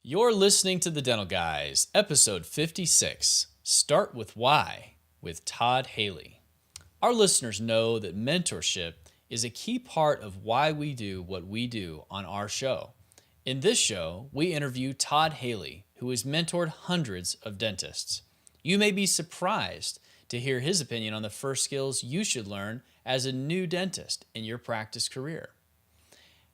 You're listening to The Dental Guys, episode 56, Start With Why, with Todd Hehli. Our listeners know that mentorship is a key part of why we do what we do on our show. In this show, we interview Todd Hehli, who has mentored hundreds of dentists. You may be surprised to hear his opinion on the first skills you should learn as a new dentist in your practice career.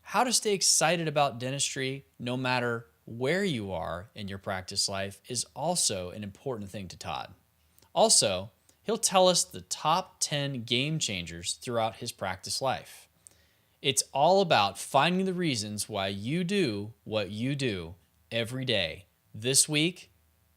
How to stay excited about dentistry no matter where you are in your practice life is also an important thing to Todd. Also, he'll tell us the top 10 game changers throughout his practice life. It's all about finding the reasons why you do what you do every day. This week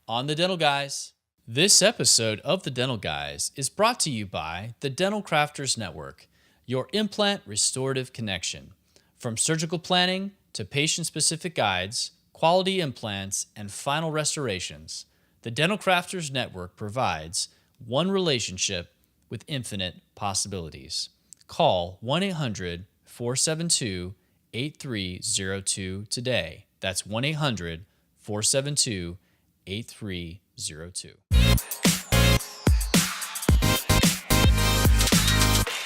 on The Dental Guys. This episode of The Dental Guys is brought to you by the Dental Crafters Network, your implant restorative connection. From surgical planning to patient-specific guides, quality implants, and final restorations, the Dental Crafters Network provides one relationship with infinite possibilities. Call 1-800-472-8302 today. That's 1-800-472-8302.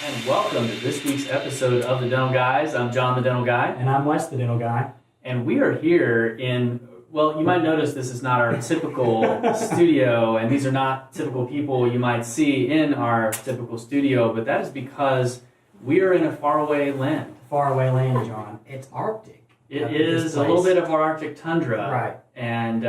And welcome to this week's episode of The Dental Guys. I'm John, the Dental Guy. And I'm Wes, the Dental Guy. And we are here in, well, you might notice this is not our typical studio, and these are not typical people you might see in our typical studio, but that is because we are in a faraway land. Faraway land, John. It's Arctic. It is a little bit of our Arctic tundra. Right. And,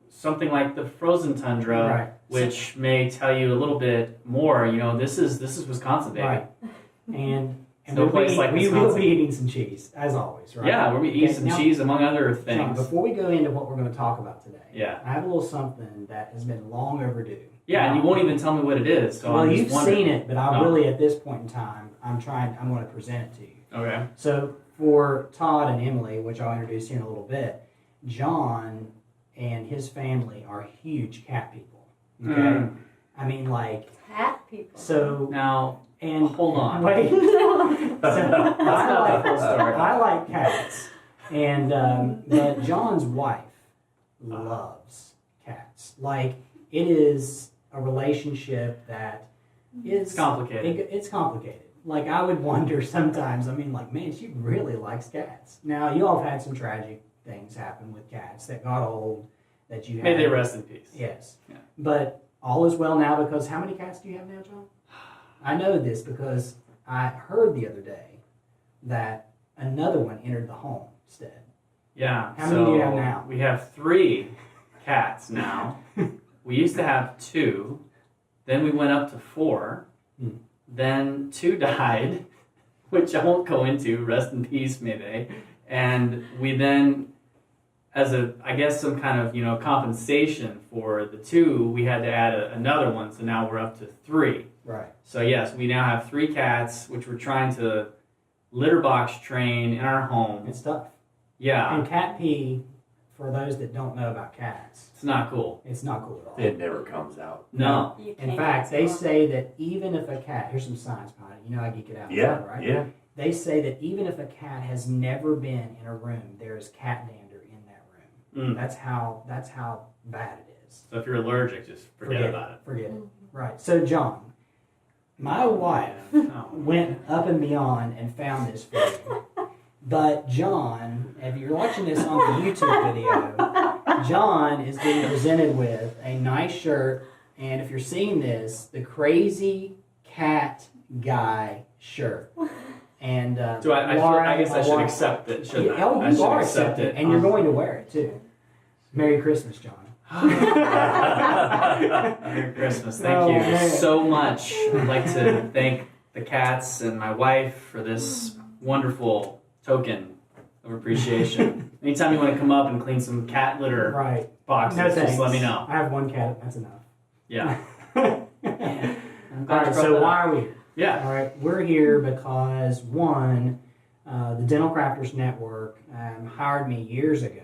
something like the frozen tundra, right, which may tell you a little bit more. This is Wisconsin, baby. Right. And no place like we Wisconsin. will be eating some cheese, as always, right? Yeah, we'll be eating some cheese, among other things. John, before we go into what we're going to talk about today, yeah, I have a little something that has been long overdue. Yeah, and you won't even tell me what it is. So well, I'm you've just seen it, but I really, at this point in time, I'm going to present it to you. Okay. So for Todd and Emily, which I'll introduce here in a little bit, John and his family are huge cat people. Okay. I mean, like cat people. So now, and hold on. Wait. I like cats, and but John's wife loves cats. Like, it is a relationship that is complicated. It's complicated. Like, I would wonder sometimes. I mean, like, man, she really likes cats. Now, you all have had some tragic things happen with cats that got old. That you had. May they rest in peace. Yes. Yeah. But all is well now, because how many cats do you have now, John? I know this because I heard the other day that another one entered the homestead. Yeah. How many do you have now? We have 3 cats now. We used to have 2. Then we went up to 4. Then 2 died, which I won't go into. Rest in peace, may they. And we then, as some kind of, compensation for the 2, we had to add another one. So now we're up to 3. Right. So yes, we now have 3 cats, which we're trying to litter box train in our home. It's tough. Yeah. And cat pee, for those that don't know about cats, It's not cool. it's not cool at all. It never comes out. No. In fact, they say that even if a cat, here's some science behind it. I geek it out. Yeah, right? yeah. They say that even if a cat has never been in a room, there is cat dander in that room. That's how bad it is. So if you're allergic, just forget about it. Forget it. Right. So, John, my wife went up and beyond and found this for you. But John, if you're watching this on the YouTube video, John is being presented with a nice shirt, and if you're seeing this, the Crazy Cat Guy shirt. And Laura, I guess I should accept it, shouldn't I? Oh, I you should are accept accepting, it. and you're going to wear it too. Merry Christmas, John. Merry Christmas. Thank you man. so much. I'd like to thank the cats and my wife for this wonderful token of appreciation. Anytime you want to come up and clean some cat litter Right. boxes, No, just thanks. let me know. I have one cat. That's enough. Yeah. All right. So why are we here? Yeah. All right. We're here because the Dental Crafters Network hired me years ago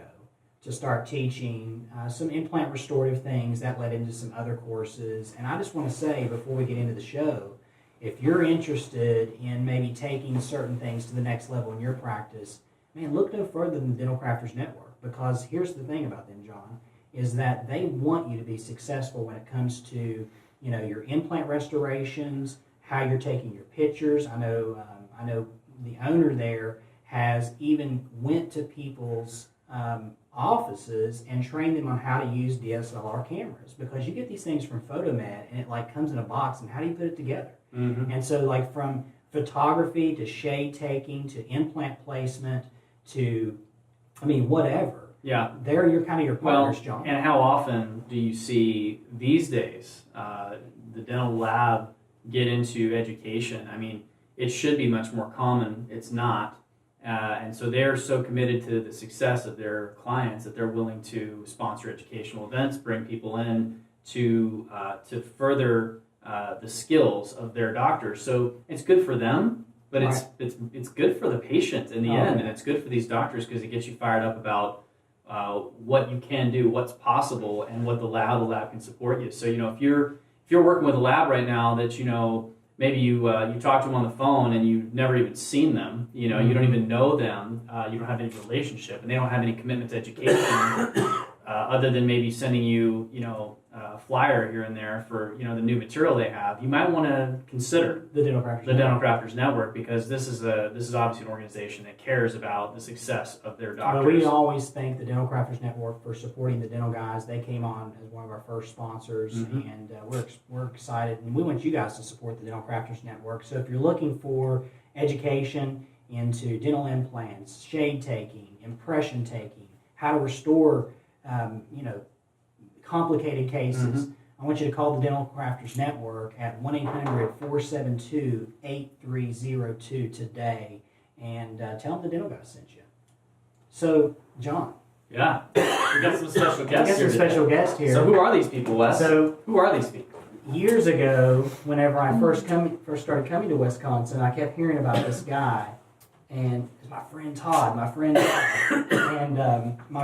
to start teaching some implant restorative things. That led into some other courses. And I just want to say, before we get into the show, if you're interested in maybe taking certain things to the next level in your practice, man, look no further than the Dental Crafters Network. because here's the thing about them, John, is that they want you to be successful when it comes to, your implant restorations, how you're taking your pictures. I know the owner there has even went to people's offices and trained them on how to use DSLR cameras, because you get these things from PhotoMed and it like comes in a box, and how do you put it together? Mm-hmm. And so like from photography to shade taking to implant placement to, whatever. Yeah. They're your partners, John. And how often do you see these days the dental lab get into education? It should be much more common. It's not. And so they're so committed to the success of their clients that they're willing to sponsor educational events, bring people in to further the skills of their doctors. So it's good for them, but right. it's good for the patient in the end, and it's good for these doctors because it gets you fired up about what you can do, what's possible, and how the lab can support you. So if you're working with a lab right now that maybe you talk to them on the phone and you've never even seen them, you don't even know them, you don't have any relationship, and they don't have any commitment to education other than maybe sending you a flyer here and there for the new material they have. You might want to consider the Dental Crafters Network, because this is obviously an organization that cares about the success of their doctors. Well, we always thank the Dental Crafters Network for supporting the dental guys. They came on as one of our first sponsors, mm-hmm. and we're excited, and we want you guys to support the Dental Crafters Network. So if you're looking for education into dental implants, shade taking, impression taking, how to restore complicated cases, mm-hmm. I want you to call the Dental Crafters Network at 1-800-472-8302 today, and tell them the dental guy sent you. So, John. Yeah, we got some special guests here. So who are these people, Wes? Who are these people? Years ago, whenever I first started coming to Wisconsin, I kept hearing about this guy, and it's my friend Todd, and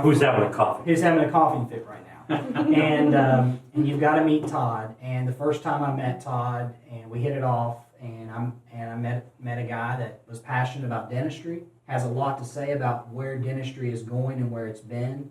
who's having a coffee? He's having a coughing fit right now. and you've got to meet Todd. And the first time I met Todd, and we hit it off, and I met a guy that was passionate about dentistry, has a lot to say about where dentistry is going and where it's been.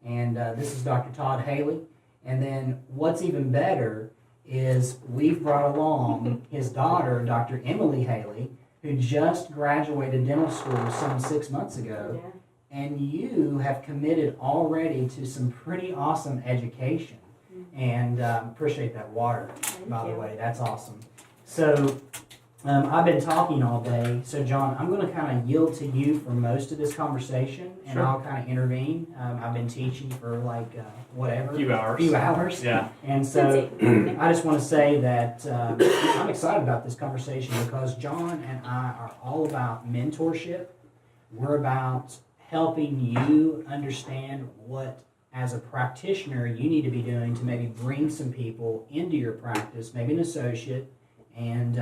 And this is Dr. Todd Hehli. And then what's even better is we've brought along his daughter, Dr. Emily Hehli, who just graduated dental school some 6 months ago. Yeah. And you have committed already to some pretty awesome education. Mm-hmm. And appreciate that water, by the way. That's awesome. So I've been talking all day. So John, I'm going to kind of yield to you for most of this conversation, and sure. I'll kind of intervene. I've been teaching for a few hours. Yeah. And so I just want to say that I'm excited about this conversation because John and I are all about mentorship. We're about helping you understand what, as a practitioner, you need to be doing to maybe bring some people into your practice, maybe an associate, and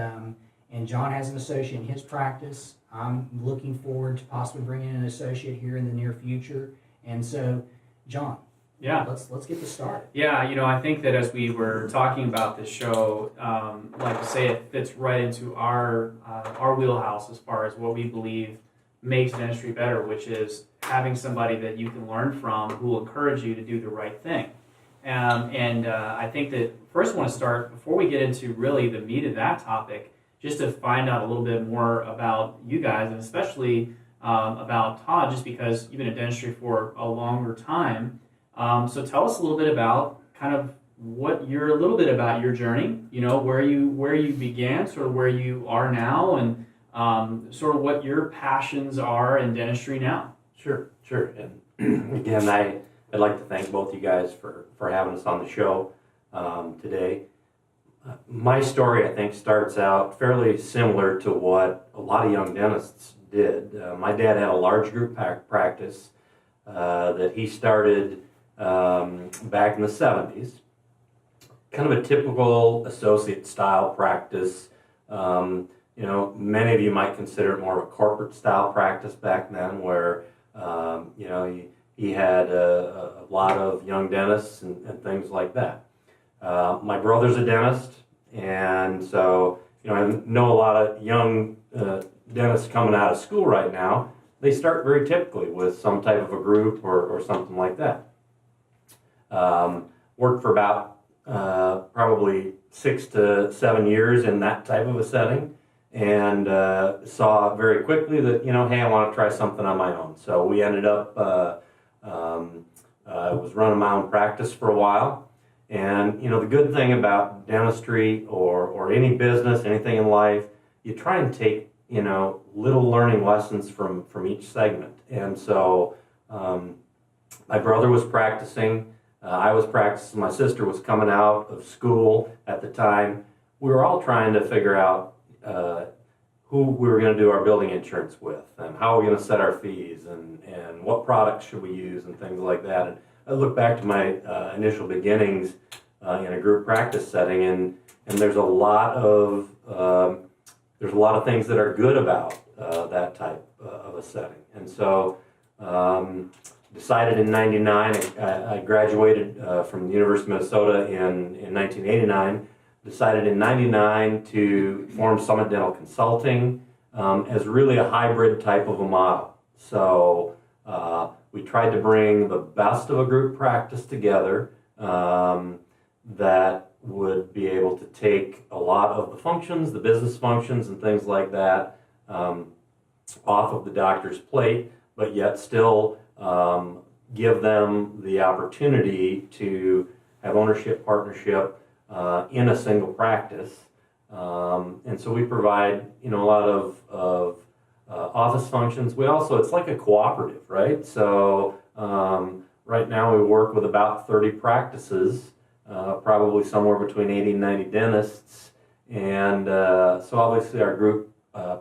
John has an associate in his practice. I'm looking forward to possibly bringing in an associate here in the near future. And so, John, let's get this started. Yeah, I think that as we were talking about this show, like I say, it fits right into our wheelhouse as far as what we believe makes dentistry better, which is having somebody that you can learn from who will encourage you to do the right thing. And I think that first I want to start, before we get into really the meat of that topic, just to find out a little bit more about you guys, and especially about Todd, just because you've been in dentistry for a longer time. So tell us a little bit about kind of a little bit about your journey, where you began, sort of where you are now, and sort of what your passions are in dentistry now. Sure. And again, I'd like to thank both you guys for having us on the show today. My story, I think, starts out fairly similar to what a lot of young dentists did. My dad had a large group practice that he started back in the 70s. Kind of a typical associate style practice. Many of you might consider it more of a corporate style practice back then, where he had a lot of young dentists and things like that. My brother's a dentist, and so I know a lot of young dentists coming out of school right now. they start very typically with some type of a group or something like that. Worked for about probably 6 to 7 years in that type of a setting, and saw very quickly that, hey, I want to try something on my own. So we ended up, I was running my own practice for a while. And, the good thing about dentistry or any business, anything in life, you try and take, little learning lessons from each segment. And so my brother was practicing, I was practicing, my sister was coming out of school at the time. We were all trying to figure out who we were going to do our building insurance with, and how we're going to set our fees, and what products should we use, and things like that. And I look back to my initial beginnings in a group practice setting, and there's a lot of things that are good about that type of a setting. And so decided in '99, I graduated from the University of Minnesota in 1989. Decided in '99 to form Summit Dental Consulting as really a hybrid type of a model. So we tried to bring the best of a group practice together that would be able to take a lot of the functions, the business functions and things like that, off of the doctor's plate, but yet still give them the opportunity to have ownership, partnership, in a single practice. And so we provide, a lot of office functions. We also, it's like a cooperative, right? So right now we work with about 30 practices, probably somewhere between 80 and 90 dentists. And so obviously our group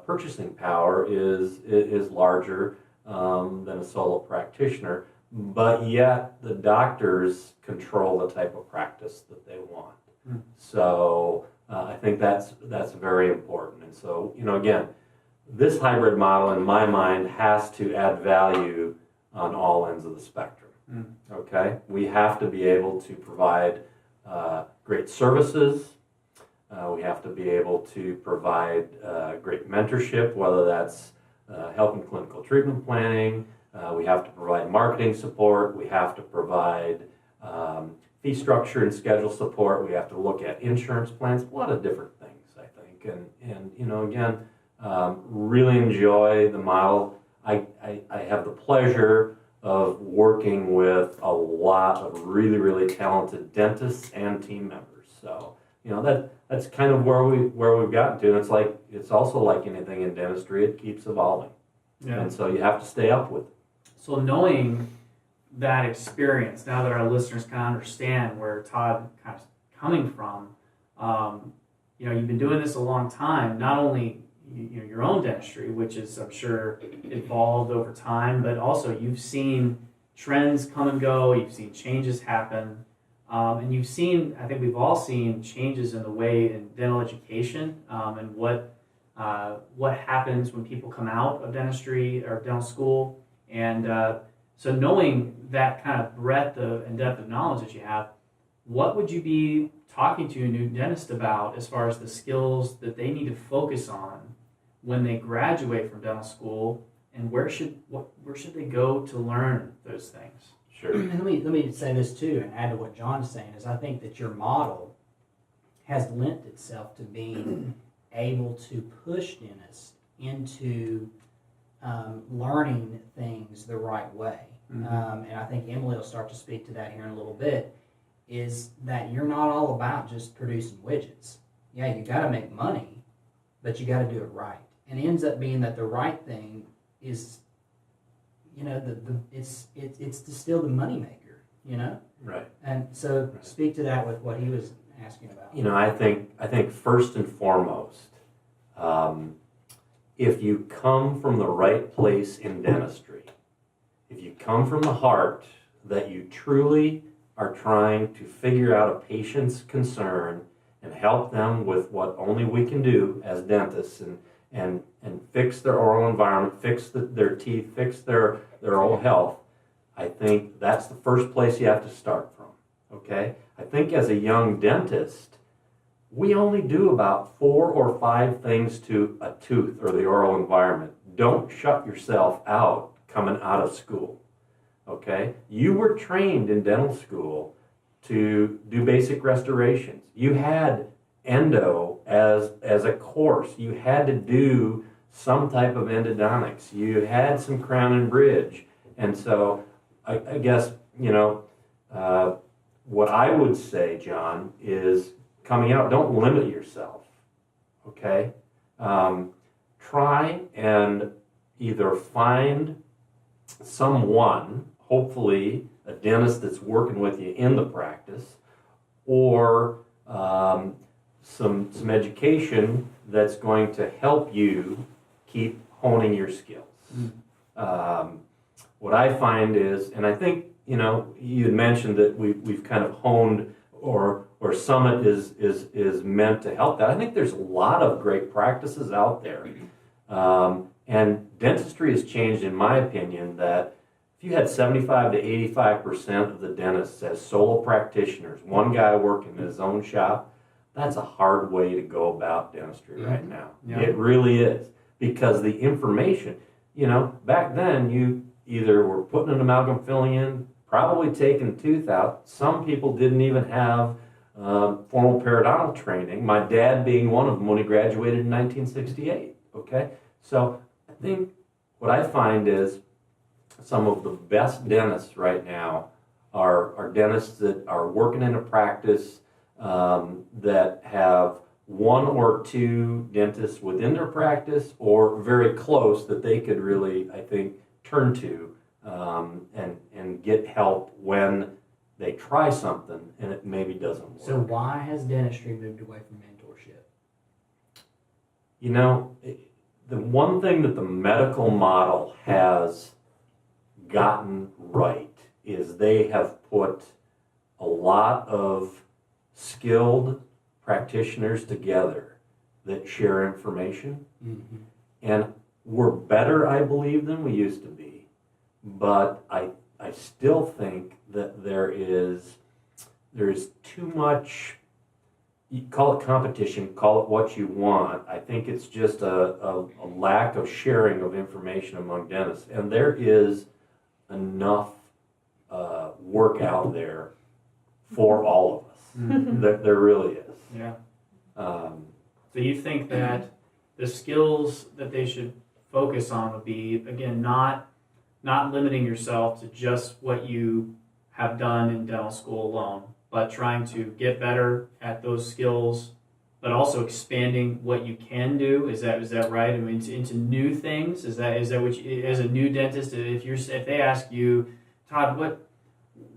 purchasing power is larger than a solo practitioner, but yet the doctors control the type of practice that they want. So I think that's very important. And so, again, this hybrid model in my mind has to add value on all ends of the spectrum. Okay? We have to be able to provide great services. We have to be able to provide great mentorship, whether that's health and clinical treatment planning. We have to provide marketing support. We have to provide fee structure and schedule support. We have to look at insurance plans, a lot of different things, I think. And again, really enjoy the model. I have the pleasure of working with a lot of really, really talented dentists and team members. So, that's kind of where we've gotten to. And it's also like anything in dentistry, it keeps evolving. Yeah. And so you have to stay up with it. So knowing that experience, now that our listeners can understand where Todd kind of coming from, you've been doing this a long time, not only your own dentistry, which is, I'm sure, evolved over time, but also you've seen trends come and go, you've seen changes happen, and you've seen, I think we've all seen changes in the way in dental education and what happens when people come out of dentistry or dental school. And so knowing that kind of breadth and depth of knowledge that you have, what would you be talking to a new dentist about as far as the skills that they need to focus on when they graduate from dental school, and where should they go to learn those things? Sure. And let me say this too, and add to what John's saying, is I think that your model has lent itself to being able to push dentists into learning things the right way. And I think Emily will start to speak to that here in a little bit, is that you're not all about just producing widgets. Yeah, you got to make money, but you got to do it right. And it ends up being that the right thing is, it's still the money maker, Right. And so speak to that with what he was asking about. I think first and foremost, if you come from the right place in dentistry, if you come from the heart that you truly are trying to figure out a patient's concern and help them with what only we can do as dentists, and fix their oral environment, fix their teeth, fix their oral health, I think that's the first place you have to start from, okay? I think as a young dentist, we only do about 4 or 5 things to a tooth or the oral environment don't shut yourself out coming out of school, okay? You were trained in dental school to do basic restorations. You had endo as a course. You had to do some type of endodontics. You had some crown and bridge. And so I guess, what I would say, John, is coming out, don't limit yourself, okay? Try and either find someone, hopefully a dentist that's working with you in the practice, or some education that's going to help you keep honing your skills. What I find is, and I think, you had mentioned that we've kind of honed, or Summit is meant to help that. I think there's a lot of great practices out there. And dentistry has changed, in my opinion, that if you had 75 to 85% of the dentists as solo practitioners, one guy working in his own shop, that's a hard way to go about dentistry right now. Yeah. It really is. Because the information, back then you either were putting an amalgam filling in, probably taking a tooth out. Some people didn't even have formal periodontal training, my dad being one of them when he graduated in 1968, okay? So I think what I find is some of the best dentists right now are dentists that are working in a practice that have one or two dentists within their practice or very close that they could really, I think, turn to and get help when they try something and it maybe doesn't work. So why has dentistry moved away from mentorship? The one thing that the medical model has gotten right is they have put a lot of skilled practitioners together that share information. Mm-hmm. And we're better, I believe, than we used to be. But I still think that there's too much, you call it competition, call it what you want. I think it's just a lack of sharing of information among dentists. And there is enough work out there for all of us. Mm-hmm. There really is. Yeah. So you think that the skills that they should focus on would be, again, not limiting yourself to just what you have done in dental school alone, but trying to get better at those skills, but also expanding what you can do. Is that right? I mean, into new things. Is that what you, as a new dentist, if they ask you, Todd,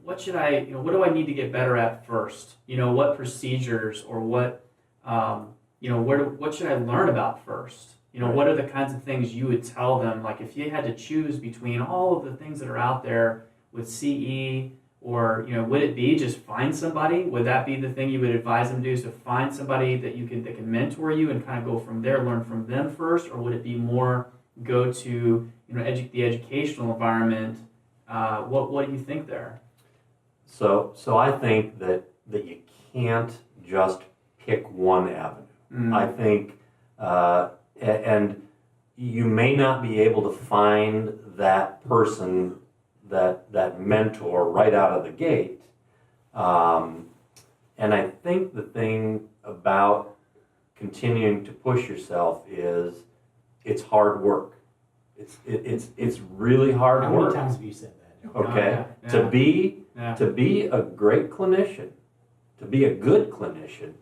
what should I, what do I need to get better at first? What procedures or what should I learn about first? Right. What are the kinds of things you would tell them? Like if you had to choose between all of the things that are out there with CE, or would it be just find somebody? Would that be the thing you would advise them to do? So find somebody that can mentor you and kind of go from there, learn from them first, or would it be more go to the educational environment? What do you think there? So I think that you can't just pick one avenue. Mm. I think. And you may not be able to find that person, that mentor right out of the gate. And I think the thing about continuing to push yourself is it's hard work. It's really hard work. How many times have you said that? Okay, to be a great clinician, to be a good clinician,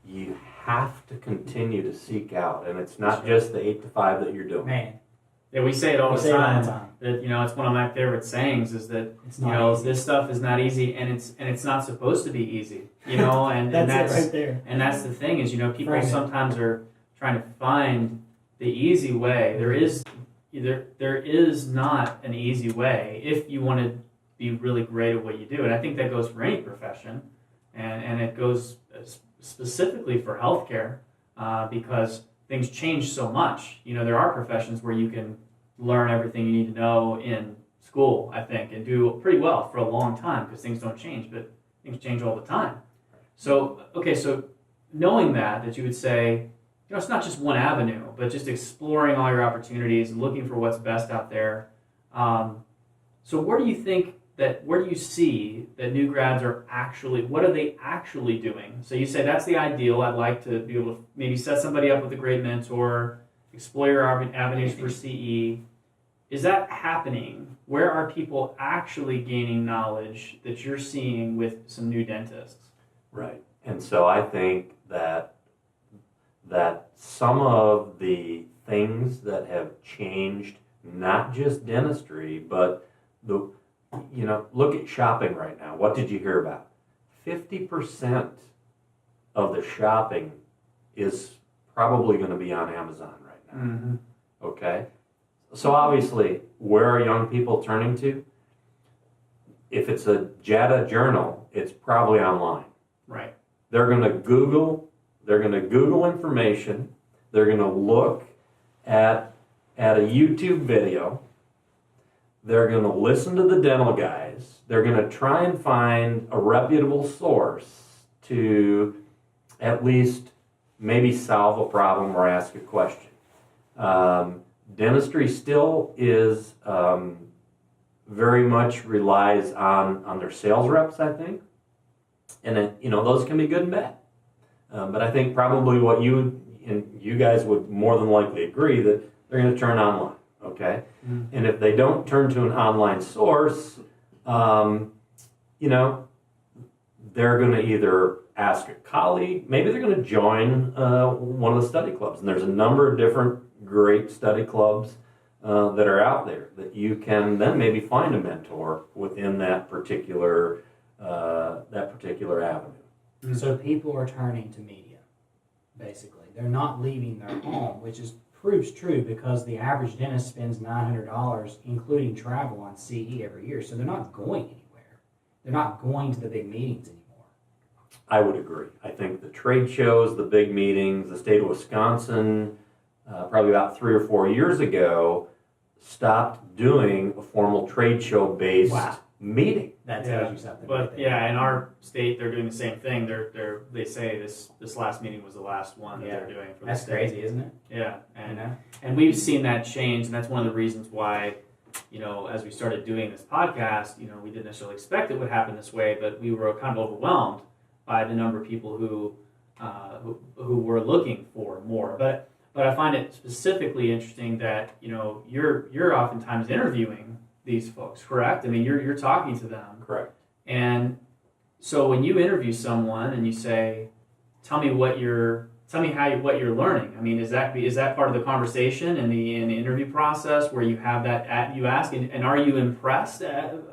you have to continue to seek out, and it's not just the 8 to 5 that you're doing. Man, yeah, we say it all the time. That it's one of my favorite sayings is that this stuff is not easy, and it's not supposed to be easy. And that's it right there. And that's the thing is people sometimes are trying to find the easy way. There is not an easy way if you want to be really great at what you do, and I think that goes for any profession, and it goes specifically for healthcare, because things change so much. There are professions where you can learn everything you need to know in school, I think, and do pretty well for a long time because things don't change, but things change all the time. So, okay, so knowing that you would say, it's not just one avenue, but just exploring all your opportunities and looking for what's best out there. So where do you see that new grads are what are they actually doing? So you say that's the ideal. I'd like to be able to maybe set somebody up with a great mentor, explore your avenues for CE. Is that happening? Where are people actually gaining knowledge that you're seeing with some new dentists? Right. And so I think that some of the things that have changed, not just dentistry, but look at shopping right now. What did you hear about? 50% of the shopping is probably going to be on Amazon right now. Mm-hmm. Okay? So obviously, where are young people turning to? If it's a JADA journal, it's probably online. Right. They're going to Google information. They're going to look at a YouTube video. They're going to listen to the dental guys. They're going to try and find a reputable source to at least maybe solve a problem or ask a question. Dentistry still is very much relies on their sales reps, I think. And those can be good and bad. But I think probably what you guys would more than likely agree that they're going to turn online. Okay, and if they don't turn to an online source, they're going to either ask a colleague, maybe they're going to join one of the study clubs. And there's a number of different great study clubs that are out there that you can then maybe find a mentor within that particular avenue. Mm-hmm. So people are turning to media, basically. They're not leaving their home, which proves true because the average dentist spends $900, including travel, on CE every year. So they're not going anywhere. They're not going to the big meetings anymore. I would agree. I think the trade shows, the big meetings, the state of Wisconsin, probably about 3 or 4 years ago, stopped doing a formal trade show-based meeting. That tells you something. But right there. in our state, they're doing the same thing. They say this last meeting was the last one that they're doing for the state. That's crazy, isn't it? Yeah, and we've seen that change, and that's one of the reasons why, as we started doing this podcast, we didn't necessarily expect it would happen this way, but we were kind of overwhelmed by the number of people who were looking for more. But I find it specifically interesting that you're oftentimes interviewing these folks, correct? I mean, you're talking to them. Correct. And so when you interview someone and you say, "Tell me what you're learning," I mean, is that part of the conversation in the interview process where you have that you ask, and are you impressed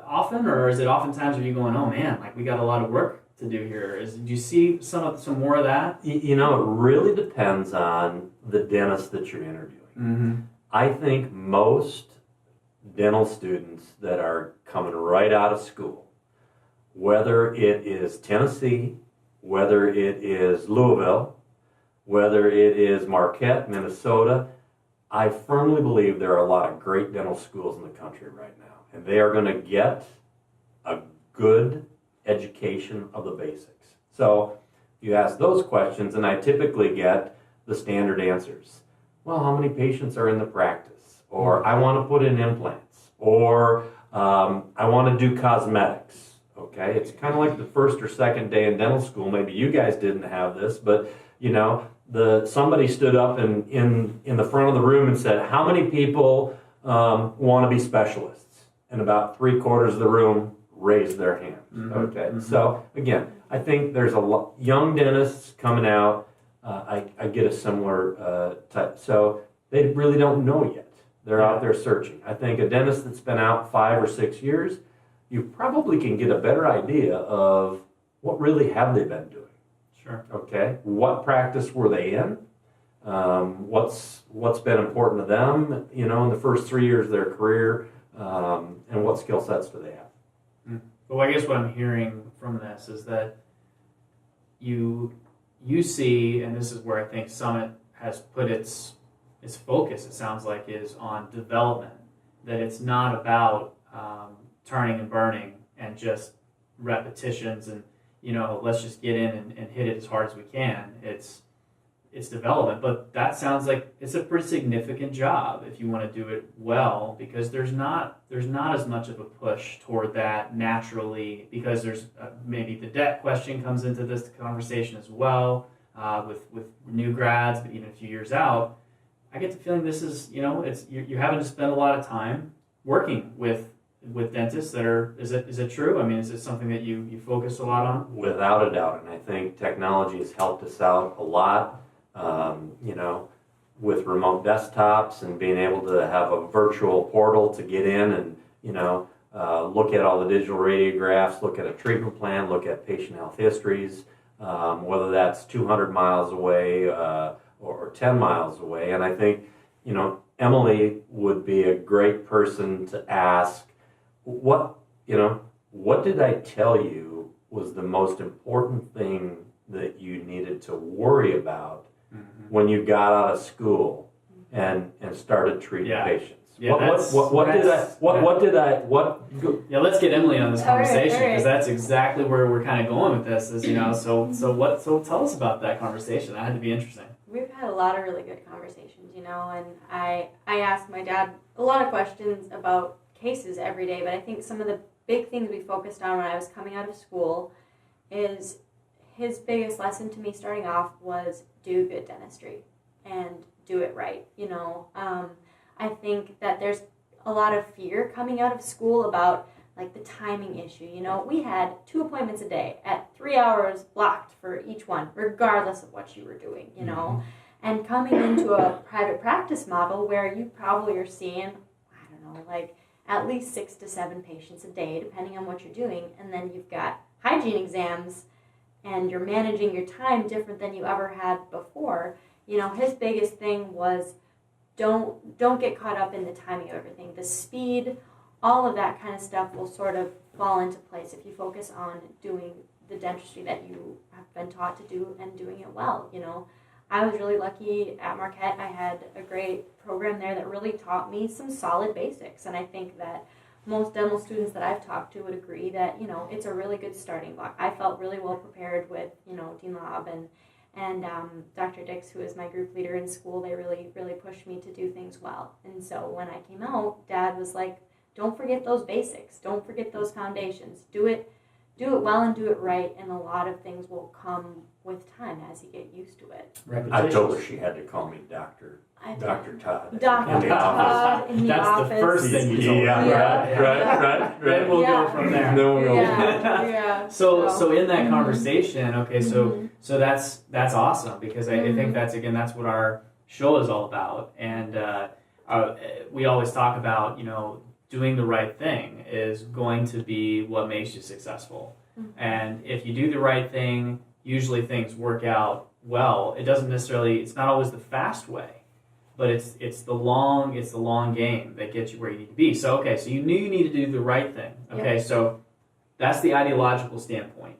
often, or is it oftentimes are you going, "Oh man, like we got a lot of work to do here"? Do you see some more of that? It really depends on the dentist that you're interviewing. Mm-hmm. I think most dental students that are coming right out of school, whether it is Tennessee, whether it is Louisville, whether it is Marquette, Minnesota, I firmly believe there are a lot of great dental schools in the country right now. And they are going to get a good education of the basics. So you ask those questions, and I typically get the standard answers. Well, how many patients are in the practice? Or I want to put in implants, or I want to do cosmetics. Okay, it's kind of like the first or second day in dental school. Maybe you guys didn't have this, but somebody stood up in the front of the room and said, "How many people want to be specialists?" And about 3/4 of the room raised their hands. Mm-hmm. Okay, Mm-hmm. so again, I think there's a lot young dentists coming out. I get a similar type. So they really don't know yet. They're out there searching. I think a dentist that's been out 5 or 6 years, you probably can get a better idea of what really have they been doing. Sure. Okay. What practice were they in? What's been important to them, in the first 3 years of their career, and what skill sets do they have? Well, I guess what I'm hearing from this is that you see, and this is where I think Summit has put its focus, it sounds like, is on development, that it's not about turning and burning and just repetitions and let's just get in and hit it as hard as we can. It's its development. But that sounds like it's a pretty significant job if you want to do it well, because there's not as much of a push toward that naturally, because there's maybe the debt question comes into this conversation as well, with new grads, but even a few years out. I get the feeling this is, it's you're having to spend a lot of time working with dentists that are, is it true? I mean, is it something that you focus a lot on? Without a doubt, and I think technology has helped us out a lot, with remote desktops and being able to have a virtual portal to get in and, look at all the digital radiographs, look at a treatment plan, look at patient health histories, whether that's 200 miles away or 10 miles away. And I think, Emily would be a great person to ask, what did I tell you was the most important thing that you needed to worry about when you got out of school and started treating patients? Yeah, let's get Emily on this conversation, because that's exactly where we're kind of going with this. Is so tell us about that conversation. That had to be interesting. We've had a lot of really good conversations, and I ask my dad a lot of questions about cases every day, but I think some of the big things we focused on when I was coming out of school is his biggest lesson to me starting off was do good dentistry and do it right. I think that there's a lot of fear coming out of school about like the timing issue. We had 2 appointments a day at 3 hours blocked for each one, regardless of what you were doing, and coming into a private practice model where you probably are seeing, like at least 6 to 7 patients a day, depending on what you're doing. And then you've got hygiene exams and you're managing your time different than you ever had before. His biggest thing was don't get caught up in the timing of everything. The speed, all of that kind of stuff will sort of fall into place if you focus on doing the dentistry that you have been taught to do and doing it well. I was really lucky at Marquette. I had a great program there that really taught me some solid basics. And I think that most dental students that I've talked to would agree that, it's a really good starting block. I felt really well prepared with, Dean Lobb and Dr. Dix, who is my group leader in school. They really, really pushed me to do things well. And so when I came out, Dad was like, don't forget those basics. Don't forget those foundations. Do it well and do it right, and a lot of things will come with time as you get used to it. I told her she had to call me Dr. Todd. Dr. Todd in the office. That's the first thing you told her. Right. Then we'll go from there. Yeah. So in that conversation, okay, so that's awesome, because I think that's what our show is all about, and we always talk about doing the right thing is going to be what makes you successful. And if you do the right thing, usually things work out well. It's not always the fast way, but it's the long game that gets you where you need to be. So you knew you need to do the right thing. Okay, so that's the ideological standpoint.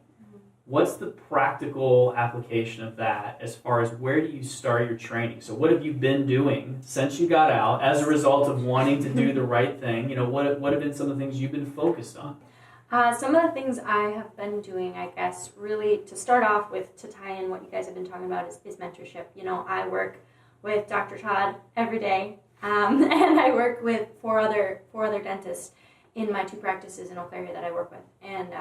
What's the practical application of that as far as where do you start your training? So what have you been doing since you got out as a result of wanting to do the right thing? What have been some of the things you've been focused on? Some of the things I have been doing, I guess, really to start off with, to tie in what you guys have been talking about, is mentorship. I work with Dr. Todd every day, and I work with four other dentists in my 2 practices in Eau Claire that I work with. And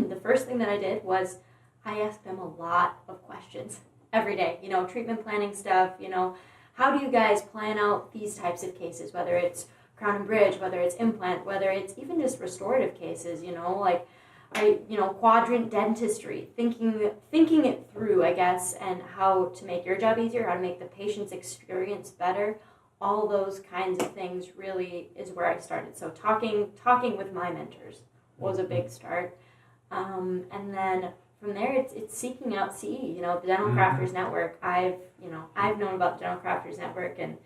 the first thing that I did was I asked them a lot of questions every day. Treatment planning stuff. How do you guys plan out these types of cases? Whether it's crown and bridge, whether it's implant, whether it's even just restorative cases. Quadrant dentistry, thinking it through, I guess, and how to make your job easier, how to make the patient's experience better. All those kinds of things really is where I started. So talking with my mentors was a big start. And then from there, it's seeking out CE, the Dental Crafters Network. I've known about the Dental Crafters Network and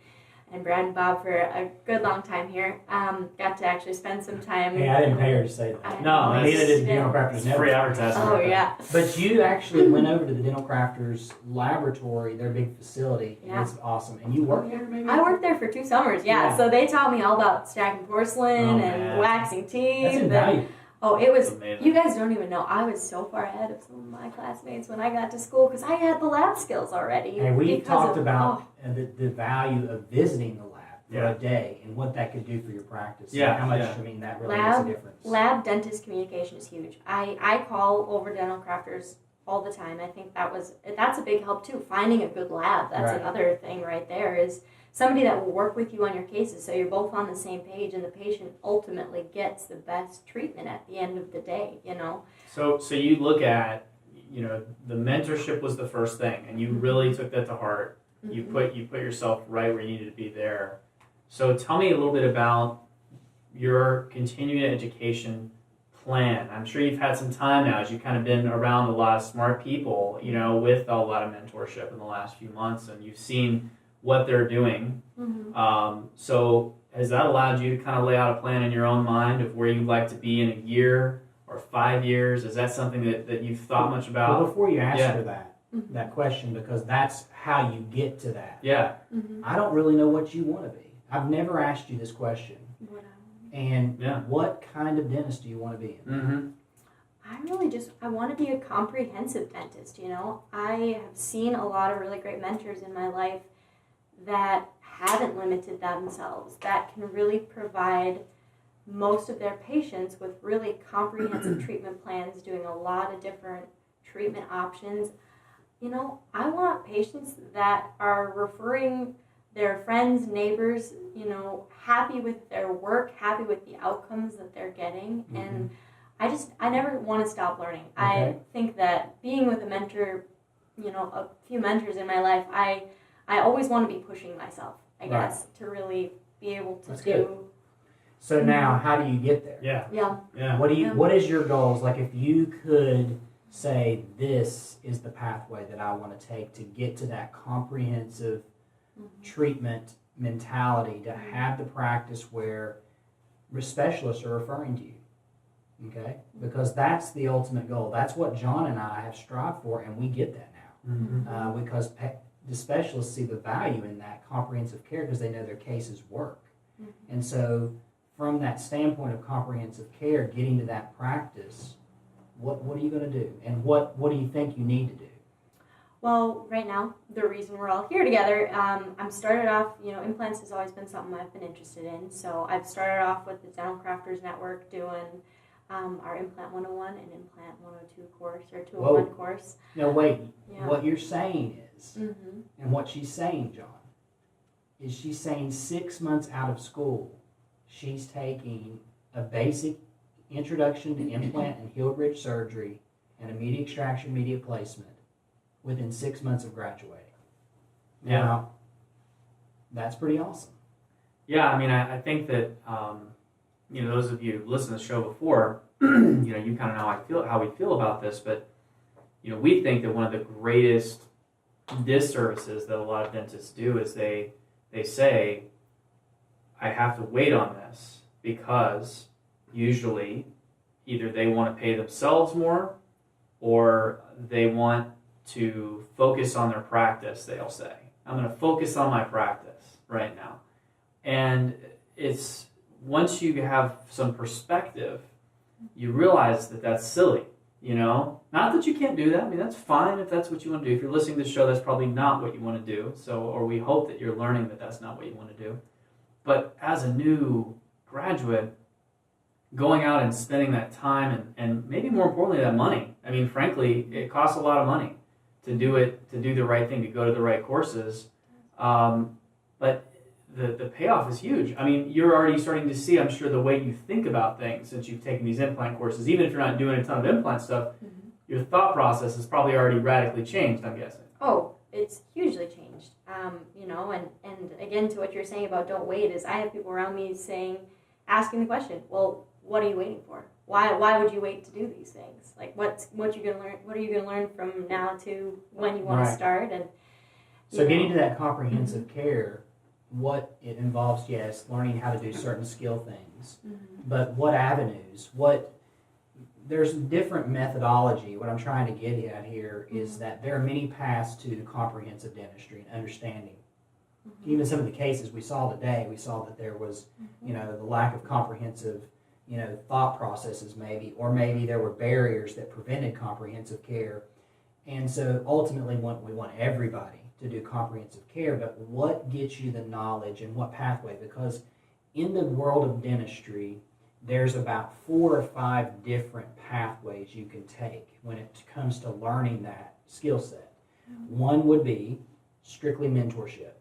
Brad and Bob for a good long time here. Got to actually spend some time. Hey, I didn't pay her to say that. No, neither did the Dental Crafters Network. Free advertising. Oh, yeah. But you actually went over to the Dental Crafters laboratory, their big facility. Yeah. It's awesome. And you worked there, maybe? I worked there for 2 summers, yeah. So they taught me all about stacking porcelain and waxing teeth. That's invaluable. Oh, it was, Amazing. you guys don't even know. I was so far ahead of some of my classmates when I got to school because I had the lab skills already. And we because talked of- about the value of visiting the lab for Yeah. a day and what that could do for your practice. Yeah, And how much, yeah. I mean, that really makes a difference. Lab dentist communication is huge. I call over dental crafters all the time. I think that's a big help too. Finding a good lab, that's Right. another thing right there, is somebody that will work with you on your cases so you're both on the same page and the patient ultimately gets the best treatment at the end of the day, you know. So you look at, the mentorship was the first thing, and you really took that to heart. You put yourself right where you needed to be there. So tell me a little bit about your continuing education plan. I'm sure you've had some time now as you've kind of been around a lot of smart people, with a lot of mentorship in the last few months, and you've seen what they're doing. So has that allowed you to kind of lay out a plan in your own mind of where you'd like to be in a year or 5 years? Is that something that you've thought much about? Well, before you answer Yeah. that question, because that's how you get to that. Yeah. Mm-hmm. I don't really know what you want to be. I've never asked you this question. And Yeah. what kind of dentist do you want to be in? Mm-hmm. I want to be a comprehensive dentist, I have seen a lot of really great mentors in my life that haven't limited themselves, that can really provide most of their patients with really comprehensive treatment plans, doing a lot of different treatment options. I want patients that are referring their friends, neighbors, happy with their work, happy with the outcomes that they're getting. Mm-hmm. And I never want to stop learning. Okay. I think that being with a mentor, a few mentors in my life, I always want to be pushing myself, I guess, to really be able to That's do. good. So now, how do you get there? Yeah. Yeah. Yeah. What is your goals? Like, if you could say, this is the pathway that I want to take to get to that comprehensive treatment mentality, to have the practice where specialists are referring to you. Okay? Because that's the ultimate goal. That's what John and I have strived for, and we get that now. Mm-hmm. Because the specialists see the value in that comprehensive care because they know their cases work. And so, from that standpoint of comprehensive care, getting to that practice, what are you going to do? And what do you think you need to do? Well, right now, the reason we're all here together, I'm started off, implants has always been something I've been interested in. So I've started off with the Dental Crafters Network doing our Implant 101 and Implant 102 course, or 201 course. No, wait. Yeah. What you're saying is, Mm-hmm. and what she's saying, John, is she's saying 6 months out of school, she's taking a basic introduction to implant and heel bridge surgery and immediate extraction, immediate placement within 6 months of graduating. Yeah. Now, that's pretty awesome. Yeah, I mean, I think that, those of you who listened to the show before, you kind of know how we feel about this, but, we think that one of the greatest disservices that a lot of dentists do is they say, I have to wait on this because usually either they want to pay themselves more or they want to focus on their practice, they'll say. I'm going to focus on my practice right now. And it's, once you have some perspective, you realize that that's silly, Not that you can't do that. I mean, that's fine if that's what you want to do. If you're listening to the show, that's probably not what you want to do. Or we hope that you're learning that that's not what you want to do. But as a new graduate, going out and spending that time and maybe more importantly, that money. I mean, frankly, it costs a lot of money to do the right thing, to go to the right courses. But the payoff is huge. I mean, you're already starting to see, I'm sure, the way you think about things since you've taken these implant courses. Even if you're not doing a ton of implant stuff, your thought process has probably already radically changed, I'm guessing. Oh, it's hugely changed. And again, to what you're saying about don't wait, is I have people around me asking the question, well, what are you waiting for? Why would you wait to do these things? Like, what you gonna learn? What are you gonna learn from now to when you want to start? And so getting to that comprehensive care, what it involves, yes, learning how to do certain skill things, but what avenues, there's different methodology. What I'm trying to get at here is that there are many paths to comprehensive dentistry and understanding. Even some of the cases we saw today, we saw that there was, the lack of comprehensive thought processes maybe, or maybe there were barriers that prevented comprehensive care. And so ultimately we want everybody to do comprehensive care, but what gets you the knowledge and what pathway? Because in the world of dentistry, there's about 4 or 5 different pathways you can take when it comes to learning that skill set. One would be strictly mentorship.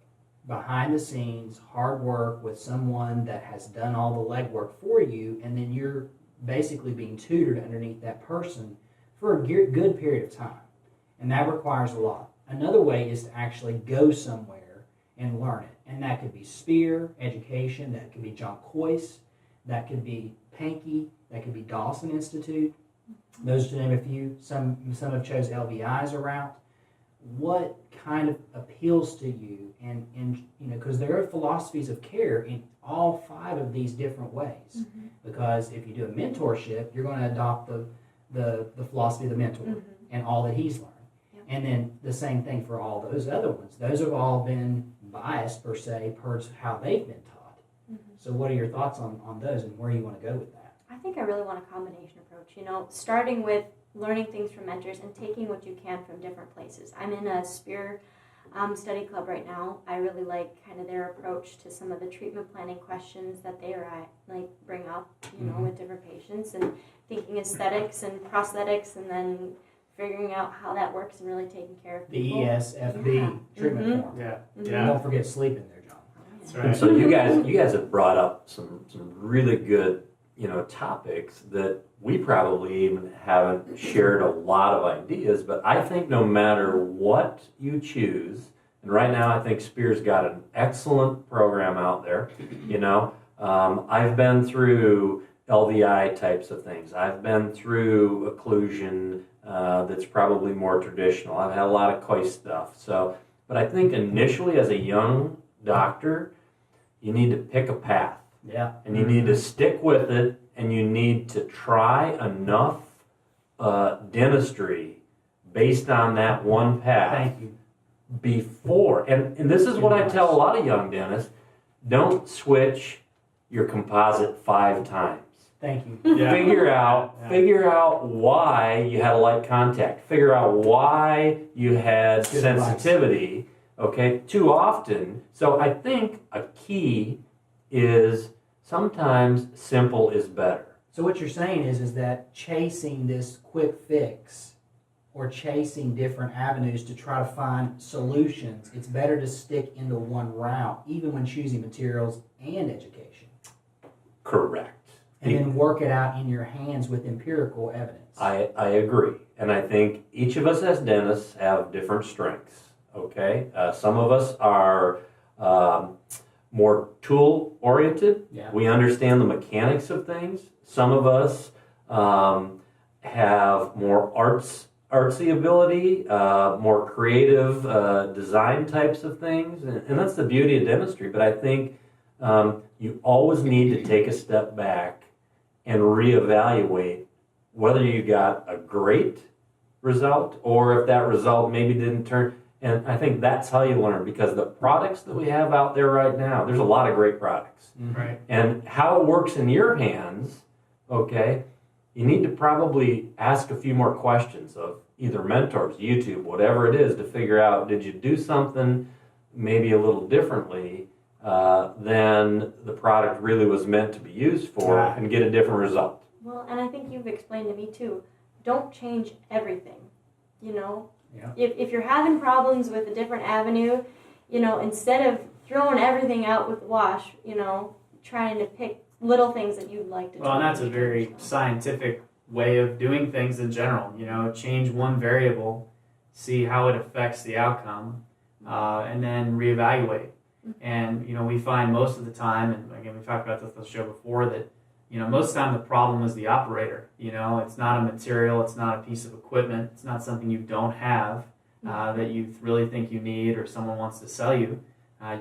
Behind the scenes, hard work with someone that has done all the legwork for you, and then you're basically being tutored underneath that person for a good period of time. And that requires a lot. Another way is to actually go somewhere and learn it. And that could be Spear Education, that could be John Coyce, that could be Pankey, that could be Dawson Institute. Those to name a few. Some have chose LVI as a route. What kind of appeals to you? And because there are philosophies of care in all 5 of these different ways. Mm-hmm. Because if you do a mentorship, you're going to adopt the philosophy of the mentor and all that he's learned. And then the same thing for all those other ones. Those have all been biased, per se, per how they've been taught. Mm-hmm. So what are your thoughts on those, and where do you want to go with that? I think I really want a combination approach, starting with learning things from mentors and taking what you can from different places. I'm in a Spear study club right now. I really like kind of their approach to some of the treatment planning questions that they bring up, with different patients, and thinking aesthetics and prosthetics, and then figuring out how that works and really taking care of people. The ESFB treatment form. Yeah. Don't forget sleep in there, John. That's right. And so you guys have brought up some really good topics that we probably even haven't shared a lot of ideas, but I think no matter what you choose, and right now I think Spear's got an excellent program out there. I've been through LVI types of things. I've been through occlusion that's probably more traditional. I've had a lot of Coyce stuff. But I think initially as a young doctor, you need to pick a path. Yeah. And you need to stick with it, and you need to try enough dentistry based on that one path. Thank you. Before, and this is what I tell a lot of young dentists, don't switch your composite 5 times. Thank you. Yeah. Figure out why you had a light contact. Figure out why you had Good sensitivity. Advice. Okay, too often. So I think a key is sometimes simple is better. So what you're saying is that chasing this quick fix or chasing different avenues to try to find solutions, it's better to stick into one route, even when choosing materials and education. Correct. And then work it out in your hands with empirical evidence. I agree. And I think each of us as dentists have different strengths, okay? Some of us are more tool-oriented. Yeah. We understand the mechanics of things. Some of us have more artsy ability, more creative design types of things. And that's the beauty of dentistry. But I think you always need to take a step back and reevaluate whether you got a great result or if that result maybe didn't turn. And I think that's how you learn, because the products that we have out there right now, there's a lot of great products. Right. And how it works in your hands, okay, you need to probably ask a few more questions of either mentors, YouTube, whatever it is, to figure out, did you do something maybe a little differently than the product really was meant to be used for, and get a different result. Well, and I think you've explained to me too, don't change everything, Yeah. If you're having problems with a different avenue, instead of throwing everything out with the wash, trying to pick little things that you'd like to do. Well, and that's a very scientific way of doing things in general. Change one variable, see how it affects the outcome, and then reevaluate. And, we find most of the time, and again, we talked about this on the show before, that, most of the time the problem is the operator. It's not a material, it's not a piece of equipment, it's not something you don't have that you really think you need or someone wants to sell you.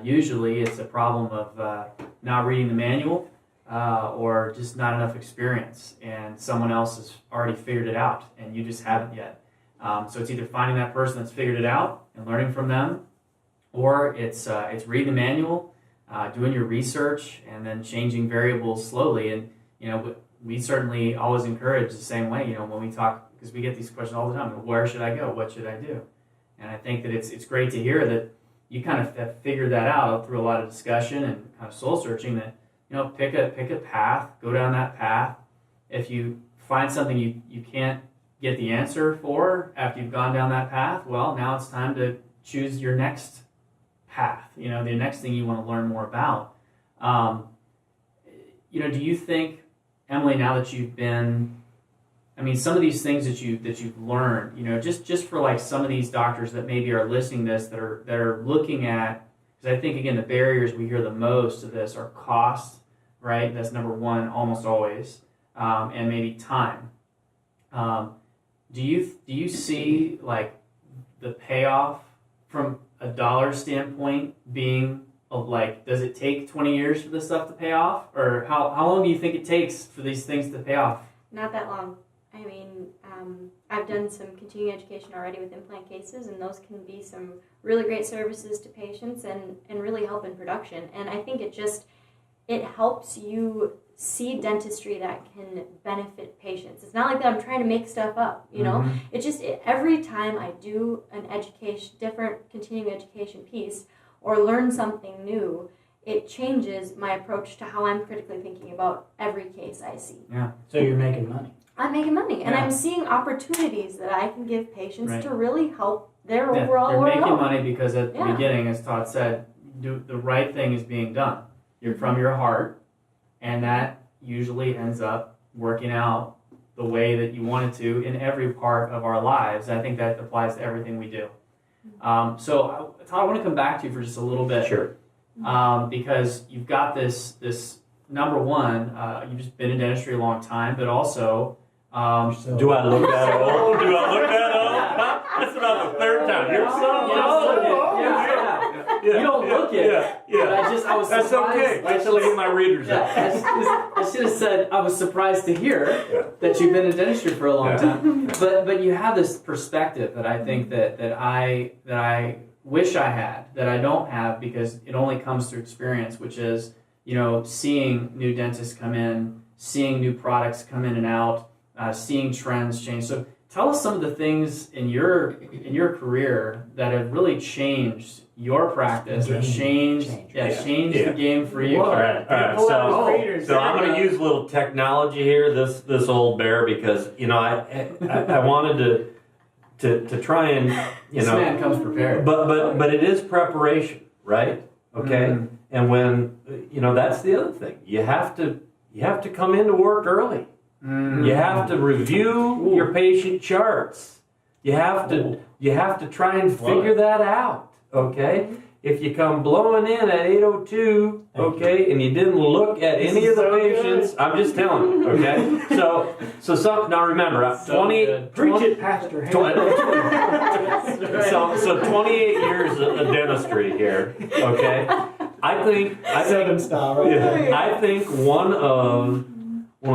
Usually it's a problem of not reading the manual or just not enough experience, and someone else has already figured it out and you just haven't yet. So it's either finding that person that's figured it out and learning from them, or it's reading the manual, doing your research, and then changing variables slowly. And we certainly always encourage the same way, when we talk, because we get these questions all the time, where should I go? What should I do? And I think that it's great to hear that you kind of have figured that out through a lot of discussion and kind of soul searching, that, pick a path, go down that path. If you find something you can't get the answer for after you've gone down that path, well, now it's time to choose your next path, the next thing you want to learn more about. Do you think, Emily, now that you've been, some of these things that you've learned, just for like some of these doctors that maybe are listening to this, that are looking at, because I think, again, the barriers we hear the most of this are cost, right? That's number one, almost always, and maybe time. Do you see like the payoff from a dollar standpoint being like, does it take 20 years for this stuff to pay off, or how long do you think it takes for these things to pay off? Not that long. I've done some continuing education already with implant cases, and those can be some really great services to patients and really help in production. And I think it helps you see dentistry that can benefit patients. It's not like that I'm trying to make stuff up, Mm-hmm. It's just every time I do an different continuing education piece or learn something new, it changes my approach to how I'm critically thinking about every case I see. Yeah. So you're making money. I'm making money, and Yeah. I'm seeing opportunities that I can give patients Right. to really help their Yeah, overall you're making health. money because at the Yeah. beginning, as Todd said, the right thing is being done. You're from your heart, and that usually ends up working out the way that you want it to in every part of our lives. I think that applies to everything we do. So, Todd, I want to come back to you for just a little bit. Sure. Because you've got this number one, you've just been in dentistry a long time, but also, Do I look that old? Do I look that old? That's about the third time. You're so old. you don't look it. Yeah. But I was That's surprised. okay. Wait till I get my readers out. I should have said I was surprised to hear that you've been in dentistry for a long Yeah. time. But you have this perspective that I think that I wish I had, that I don't have, because it only comes through experience, which is, seeing new dentists come in, seeing new products come in and out, seeing trends change. So tell us some of the things in your career that have really changed your practice, or changed the game for you. All right. So I'm going to use a little technology here, this old bear, because I wanted to try and This man comes prepared. but it is preparation, right? Okay, Mhm. and when that's the other thing, you have to come into work early. You have to review your patient charts. You have to try and figure that out. Okay, if you come blowing in at 8:02, okay, and you didn't look at any of the patients, I'm just telling you. Okay, so now remember, 20. Preach it, Pastor. So 28 years of dentistry here. Okay, I think Southern style, right? yeah, I think one of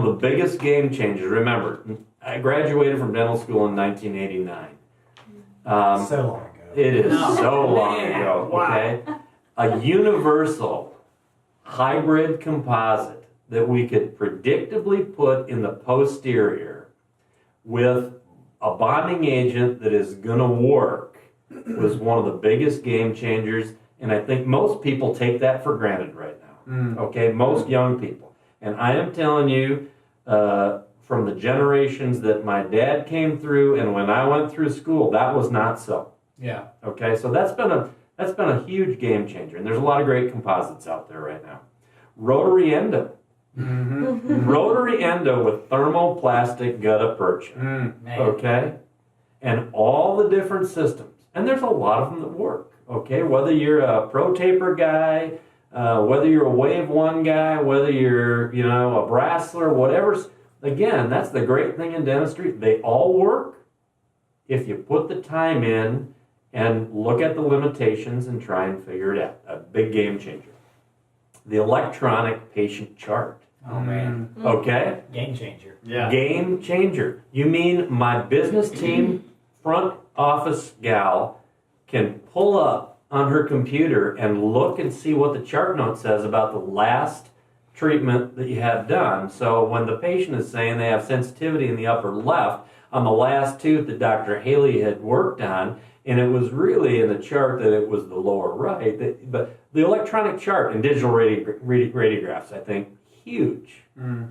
the biggest game changers. Remember, I graduated from dental school in 1989. So long ago. It is so long Man, ago. wow. Okay, a universal hybrid composite that we could predictably put in the posterior with a bonding agent that is going to work was one of the biggest game changers, and I think most people take that for granted right now. Okay, most young people. And I am telling you, from the generations that my dad came through and when I went through school, that was not so. Yeah. Okay, so that's been a huge game changer, and there's a lot of great composites out there right now. Rotary endo. Rotary endo with thermoplastic gutta percha. Man. Okay, and all the different systems, and there's a lot of them that work. Okay, whether you're a pro taper guy, whether you're a wave one guy, whether you're a Brassler, whatever. Again, that's the great thing in dentistry. They all work if you put the time in and look at the limitations and try and figure it out. A big game changer. The electronic patient chart. Oh man. Okay? Game changer. Yeah. Game changer. You mean my business team front office gal can pull up on her computer and look and see what the chart note says about the last treatment that you have done. So when the patient is saying they have sensitivity in the upper left on the last tooth that Dr. Hehli had worked on, and it was really in the chart that it was the lower right, but the electronic chart and digital radiographs, I think, huge.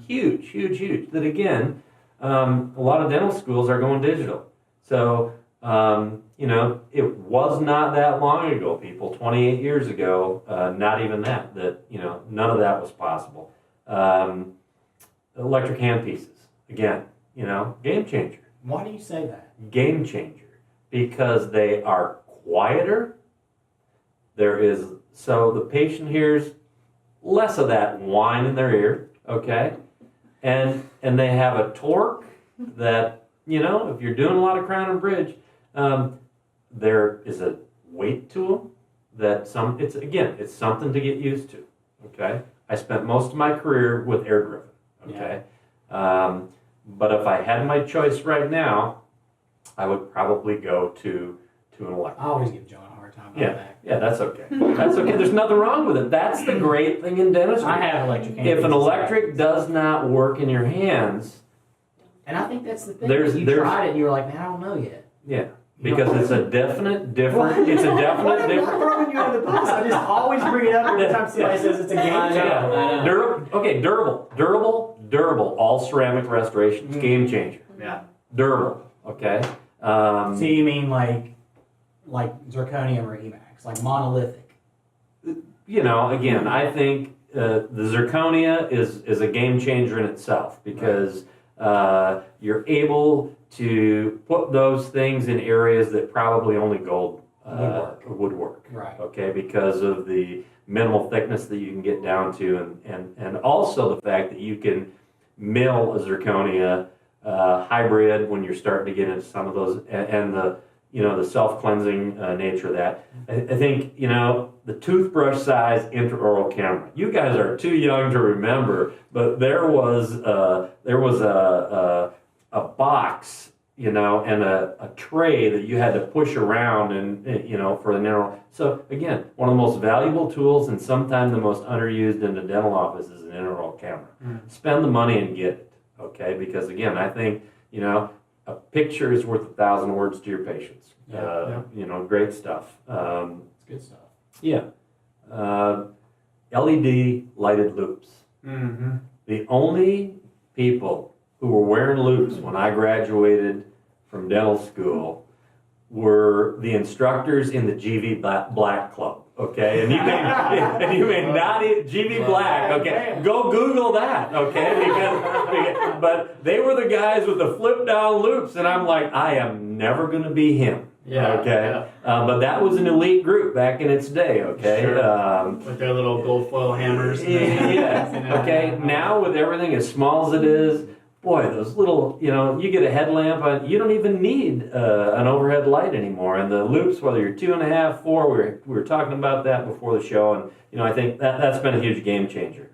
Huge. That again, a lot of dental schools are going digital. So, it was not that long ago, people, 28 years ago, not even that, none of that was possible. Electric handpieces, again, game changer. Why do you say that? Game changer. Because they are quieter. So the patient hears less of that whine in their ear, okay? And they have a torque that, if you're doing a lot of crown and bridge, there is a weight to them that it's something to get used to, okay? I spent most of my career with air driven, okay? Yeah. But if I had my choice right now, I would probably go to an electric. I always give John a hard time about that. Yeah, that's okay. That's okay. There's nothing wrong with it. That's the great thing in dentistry. I have electric hands. If an electric does not work in your hands, and I think that's the thing. There's- You there's- tried it and you were like, man, I don't know yet. yeah, because it's a definite different. It's a I'm definite not different. throwing you under the bus. I just always bring it up every time somebody says it's a game changer. Yeah. Durable. All ceramic restoration, game changer. Yeah. Durable. Okay. So you mean like zirconium or Emax, like monolithic? Again, I think the zirconia is a game changer in itself because you're able to put those things in areas that probably only gold would work. Right. Okay, because of the minimal thickness that you can get down to, and also the fact that you can mill a zirconia hybrid when you're starting to get into some of those, and the self-cleansing nature of that. I think, the toothbrush size intraoral camera. You guys are too young to remember, but there was a box, and a tray that you had to push around and, for the intraoral. So again, one of the most valuable tools and sometimes the most underused in the dental office is an intraoral camera. Spend the money and get it. Okay, because again, I think, a picture is worth 1,000 words to your patients. Great stuff. It's good stuff. Yeah. LED lighted loops. Mm-hmm. The only people who were wearing loops when I graduated from dental school were the instructors in the GV Black Club. Okay, and you may not GV Black. Okay, go Google that. Okay, because but they were the guys with the flip down loops, and I'm like, I am never going to be him. Yeah. Okay. Yeah. But that was an elite group back in its day. Okay. Sure. With their little gold foil hammers. Yeah. Okay. Now with everything as small as it is, boy, those little, you get a headlamp on, you don't even need an overhead light anymore. And the loops, whether you're 2.5, 4, we were talking about that before the show, and I think that's been a huge game changer.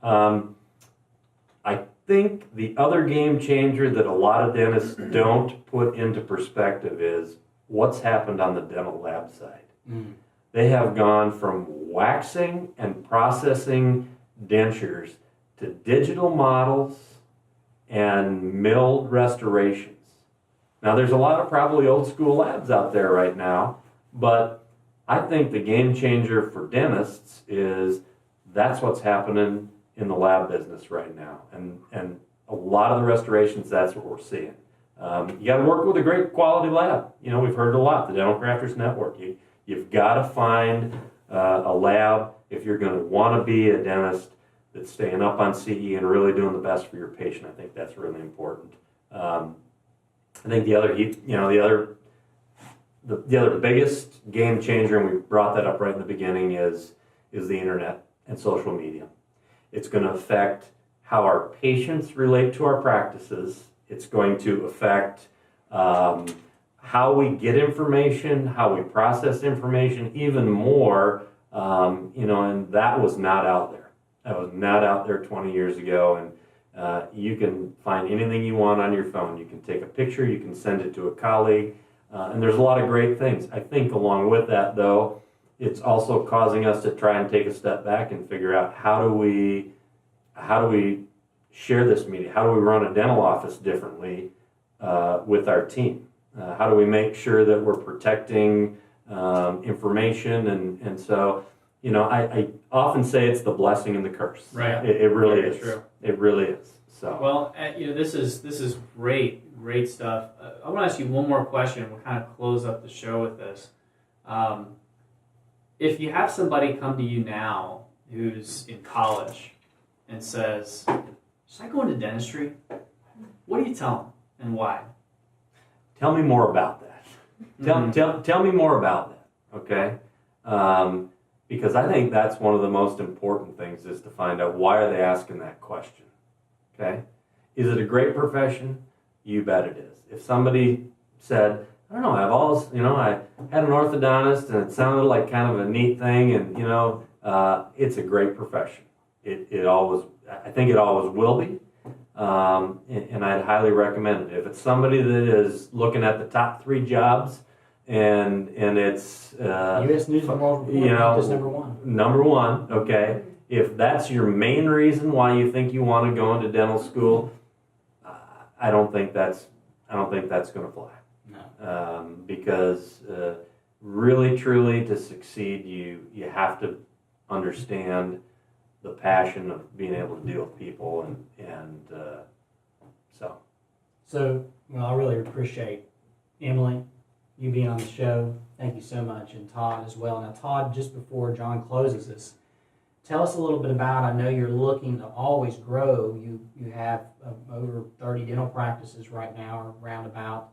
I think the other game changer that a lot of dentists don't put into perspective is what's happened on the dental lab side. They have gone from waxing and processing dentures to digital models and milled restorations. Now, there's a lot of probably old school labs out there right now, but I think the game changer for dentists is that's what's happening in the lab business right now. And a lot of the restorations, that's what we're seeing. You got to work with a great quality lab. We've heard a lot, the Dental Crafters Network. You've got to find a lab if you're going to want to be a dentist that's staying up on CE and really doing the best for your patient. I think that's really important. I think the other biggest game changer, and we brought that up right in the beginning, is the internet and social media. It's going to affect how our patients relate to our practices. It's going to affect how we get information, how we process information even more, and that was not out there. That was not out there 20 years ago, and you can find anything you want on your phone. You can take a picture, you can send it to a colleague, and there's a lot of great things. I think along with that, though, it's also causing us to try and take a step back and figure out how do we how do we share this media? How do we run a dental office differently with our team? How do we make sure that we're protecting information? And so, I often say it's the blessing and the curse. Right. It really Very is. true. It really is. So. Well, this is great stuff. I want to ask you one more question. We'll kind of close up the show with this. If you have somebody come to you now who's in college and says, "Should I go into dentistry?" What do you tell them and why? Tell me more about that. Tell me more about that. Okay. Because I think that's one of the most important things is to find out why are they asking that question. Okay. Is it a great profession? You bet it is. If somebody said, I don't know, I had an orthodontist and it sounded like kind of a neat thing, and it's a great profession. I think it always will be, and I'd highly recommend it. If it's somebody that is looking at the top 3 jobs, and it's U.S. News and World Report is number 1. Number 1, okay. If that's your main reason why you think you want to go into dental school, I don't think that's going to fly. No. Because really, truly, to succeed, you have to understand the passion of being able to deal with people, and so. So, well, I really appreciate Emily, you being on the show. Thank you so much, and Todd as well. Now, Todd, just before John closes this, tell us a little bit about, I know you're looking to always grow. You have over 30 dental practices right now, or roundabout.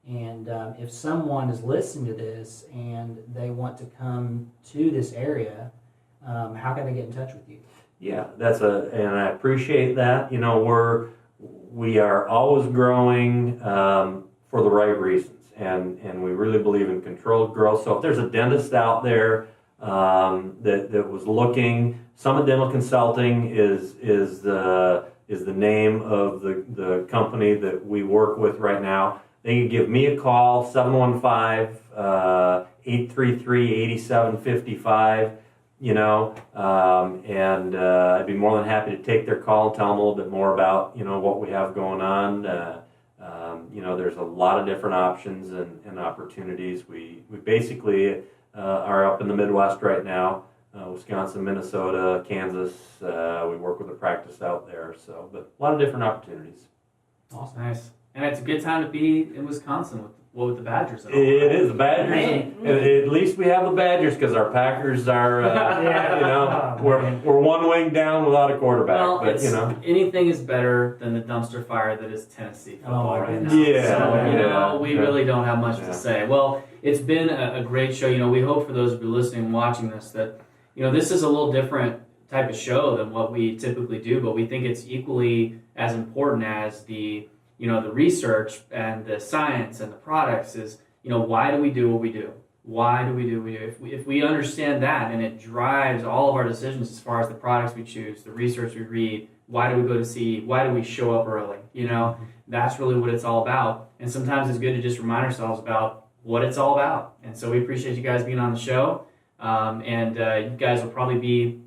And if someone is listening to this and they want to come to this area, how can they get in touch with you? Yeah, and I appreciate that. We are always growing for the right reasons, and we really believe in controlled growth. So if there's a dentist out there that was looking, Summit Dental Consulting is the name of the company that we work with right now. They can give me a call, 715-833-8755, and I'd be more than happy to take their call and tell them a little bit more about, what we have going on. There's a lot of different options and opportunities. We basically are up in the Midwest right now, Wisconsin, Minnesota, Kansas. We work with a practice out there, but a lot of different opportunities. Awesome. Nice. And it's a good time to be in Wisconsin with the Badgers. It is the Badgers. Right. And at least we have the Badgers because our Packers are, we're one wing down without a quarterback. Well, but anything is better than the dumpster fire that is Tennessee football right now. Yeah. So we really don't have much to say. Well, it's been a great show. We hope for those of you listening and watching this that this is a little different type of show than what we typically do, but we think it's equally as important as the research and the science and the products is, why do we do what we do? Why do we do what we do? If we understand that and it drives all of our decisions as far as the products we choose, the research we read, why do we go to see, why do we show up early? That's really what it's all about. And sometimes it's good to just remind ourselves about what it's all about. And so we appreciate you guys being on the show. And you guys will probably be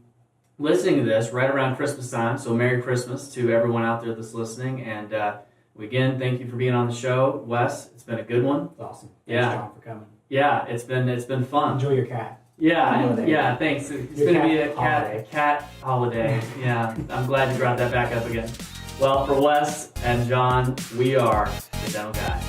listening to this right around Christmas time. So Merry Christmas to everyone out there that's listening. And again, thank you for being on the show, Wes. It's been a good one. It's awesome. Thanks, Yeah. John, for coming. Yeah, it's been fun. Enjoy your cat. Yeah, thanks. It's Your going to be cat a holiday. cat holiday. Yeah, I'm glad you brought that back up again. Well, for Wes and John, we are the Dental Guy.